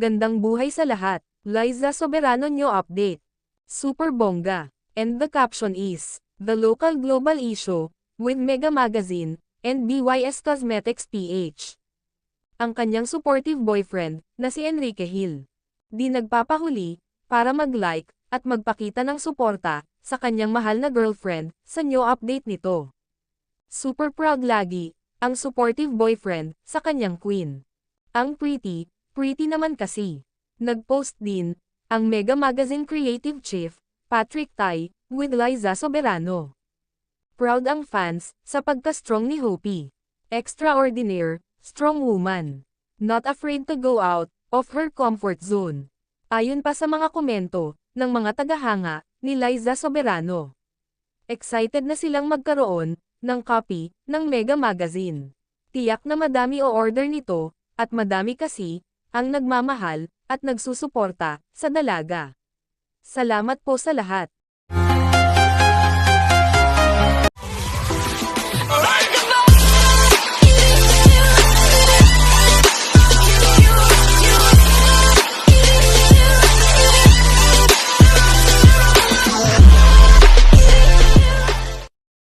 Magandang buhay sa lahat. Liza Soberano New Update. Super bongga. And the caption is, the local global issue, with Mega Magazine, and BYS Cosmetics PH. Ang kanyang supportive boyfriend, na si Enrique Hill. Di nagpapahuli, para mag-like, at magpakita ng suporta, sa kanyang mahal na girlfriend, sa new update nito. Super proud lagi, ang supportive boyfriend, sa kanyang queen. Ang pretty naman kasi. Nag-post din, ang Mega Magazine Creative Chief, Patrick Tai, with Liza Soberano. Proud ang fans, sa pagka-strong ni Hopi. Extraordinaire, strong woman. Not afraid to go out, of her comfort zone. Ayon pa sa mga komento, ng mga tagahanga, ni Liza Soberano. Excited na silang magkaroon, ng copy, ng Mega Magazine. Tiyak na madami o order nito, at madami kasi, ang nagmamahal, at nagsusuporta, sa dalaga. Salamat po sa lahat.